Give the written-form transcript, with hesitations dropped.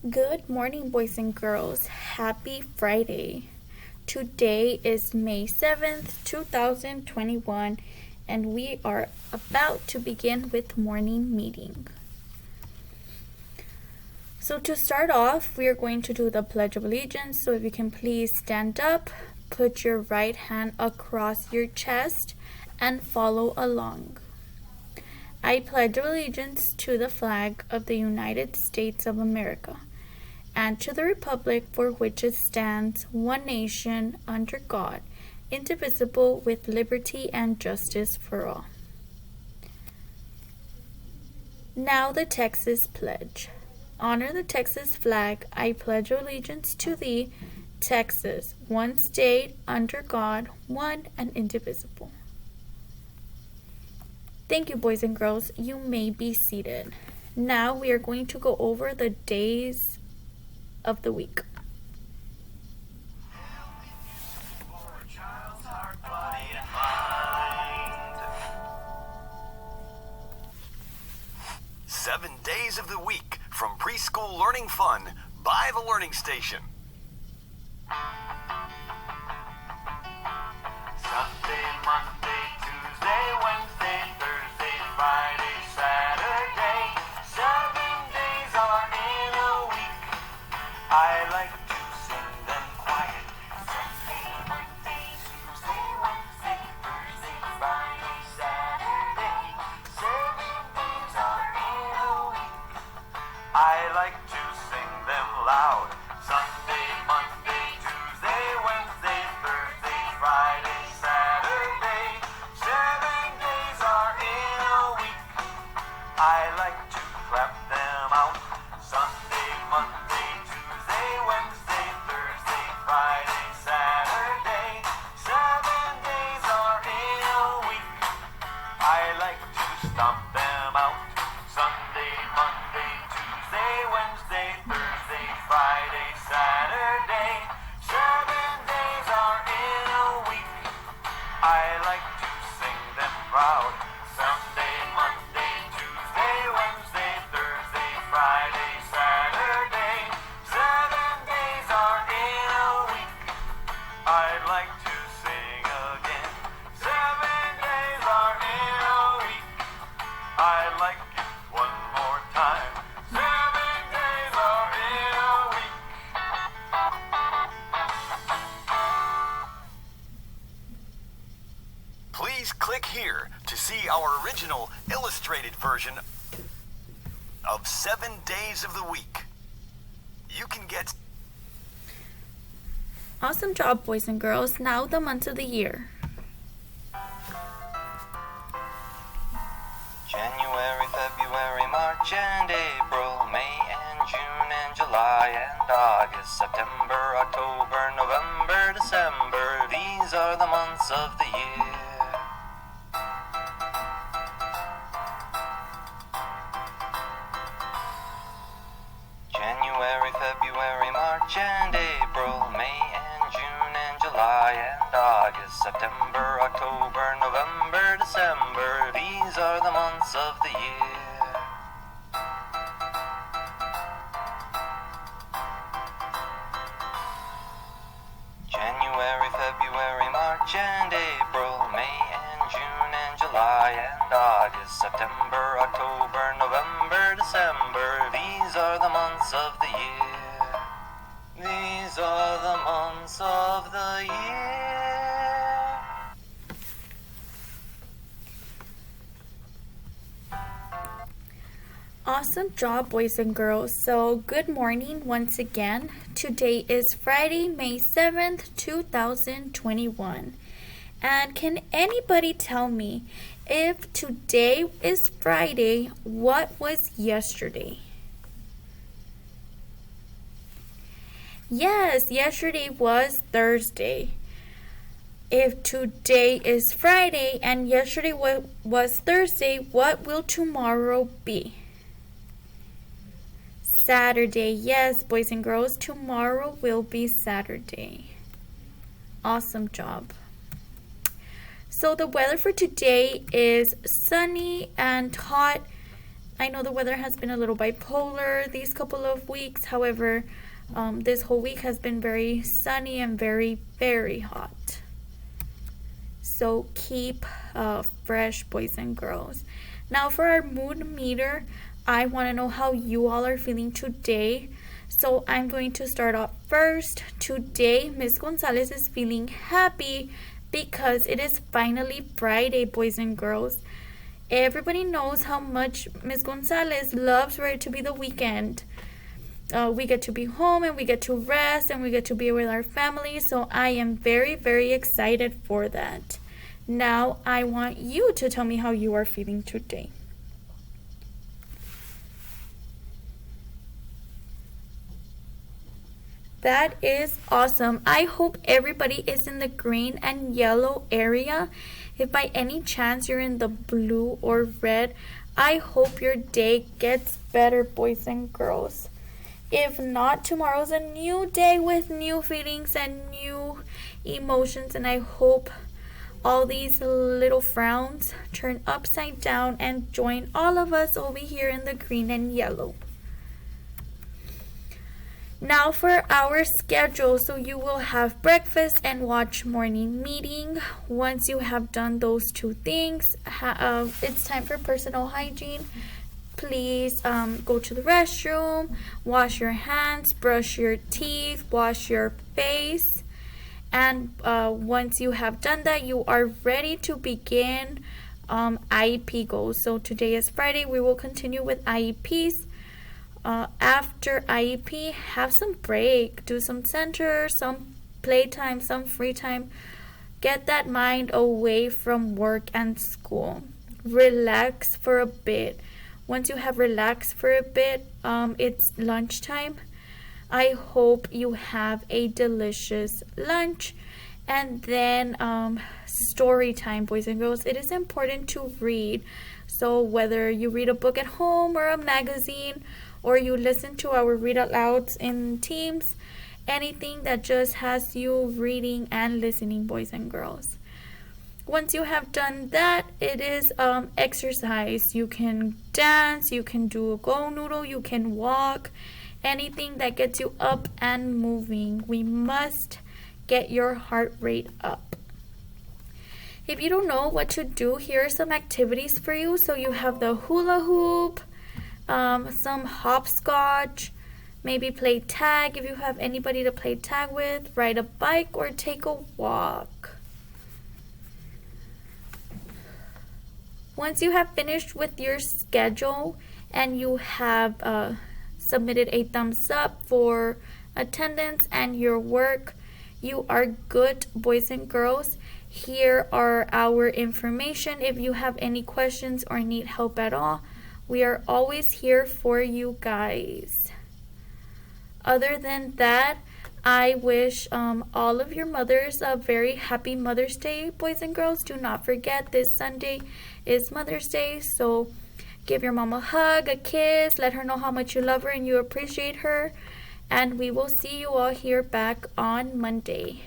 Good morning, boys and girls. Happy Friday. Today is May 7th, 2021, and we are about to begin with morning meeting. So to start off, we are going to do the Pledge of Allegiance. So if you can please stand up, put your right hand across your chest, and follow along. I pledge allegiance to the flag of the United States of America and to the republic for which it stands, one nation, under God, indivisible, with liberty and justice for all. Now the Texas Pledge. Honor the Texas flag. I pledge allegiance to thee, Texas, one state, under God, one and indivisible. Thank you, boys and girls. You may be seated. Now we are going to go over the days of the week. Seven days of the week from Preschool Learning Fun by the Learning Station. Sunday, Monday, Tuesday, Wednesday, Thursday, Friday, Saturday. 7 days are in a week. I like to sing them quiet. Sunday, Monday, Tuesday, Wednesday, Thursday, Friday, Saturday. 7 days are in a week. I like to sing them loud. Sunday, Monday, Tuesday, Wednesday, Thursday, Friday, Saturday. 7 days are in a week. I like to clap them out. Sunday, Monday, Tuesday, Wednesday, Thursday, Friday, Saturday. 7 days are in a week. I like to stomp them out. Sunday, Monday, Tuesday, Wednesday, Thursday, Friday, Saturday. 7 days are in a week. I like to sing them proud. Sunday, Monday, Tuesday, Wednesday, Thursday, Friday, Saturday. 7 days are in a week. I'd like to sing again. 7 days are in a week. I'd like it one more time. 7 days are in a week. Please click here to see our original illustrated version of 7 days of the week. You can get Awesome job, boys and girls. Now the months of the year. January, February, March and April, May and June and July and August, September, October, November, December. These are the months of the year. January, February, March and April, May and June and July and August, September, October, November, December. These are the months of the year. January, February, March and April, May and June and July and August, September, October, November, December. These are the months of the year. These are the months of the year. Awesome job, boys and girls. So, good morning once again. Today is Friday, May 7th, 2021. And can anybody tell me if today is Friday, what was yesterday? Yes, yesterday was Thursday. If today is Friday and yesterday was Thursday, what will tomorrow be? Saturday. Yes, boys and girls, tomorrow will be Saturday. Awesome job. So the weather for today is sunny and hot I know the weather has been a little bipolar these couple of weeks. However, this whole week has been very sunny and very, very hot. So keep fresh, boys and girls. Now for our mood meter, I want to know how you all are feeling today. So I'm going to start off first. Today, Miss Gonzalez is feeling happy because it is finally Friday, boys and girls. Everybody knows how much Miss Gonzalez loves for it to be the weekend. We get to be home and we get to rest and we get to be with our family. So I am very, very excited for that. Now I want you to tell me how you are feeling today. That is awesome. I hope everybody is in the green and yellow area. If by any chance you're in the blue or red, I hope your day gets better, boys and girls. If not, tomorrow's a new day with new feelings and new emotions, and I hope all these little frowns turn upside down and join all of us over here in the green and yellow. Now for our schedule. So you will have breakfast and watch morning meeting. Once you have done those two things, it's time for personal hygiene. Please go to the restroom, wash your hands, brush your teeth, wash your face. And once you have done that, you are ready to begin IEP goals. So today is Friday. We will continue with IEPs. After IEP, have some break, do some center, some playtime, some free time. Get that mind away from work and school. Relax for a bit. Once you have relaxed for a bit, it's lunchtime. I hope you have a delicious lunch. And then story time, boys and girls. It is important to read. So whether you read a book at home or a magazine, or you listen to our read out louds in Teams, anything that just has you reading and listening, boys and girls. Once you have done that, it is exercise. You can dance, you can do a go noodle, you can walk, anything that gets you up and moving. We must get your heart rate up. If you don't know what to do, here are some activities for you. So you have the hula hoop, some hopscotch, maybe play tag if you have anybody to play tag with, ride a bike, or take a walk. Once you have finished with your schedule and you have submitted a thumbs up for attendance and your work, you are good, boys and girls. Here are our information. If you have any questions or need help at all, we are always here for you guys. Other than that, I wish all of your mothers a very happy Mother's Day, boys and girls. Do not forget, this Sunday is Mother's Day, so give your mom a hug, a kiss, let her know how much you love her and you appreciate her. And we will see you all here back on Monday.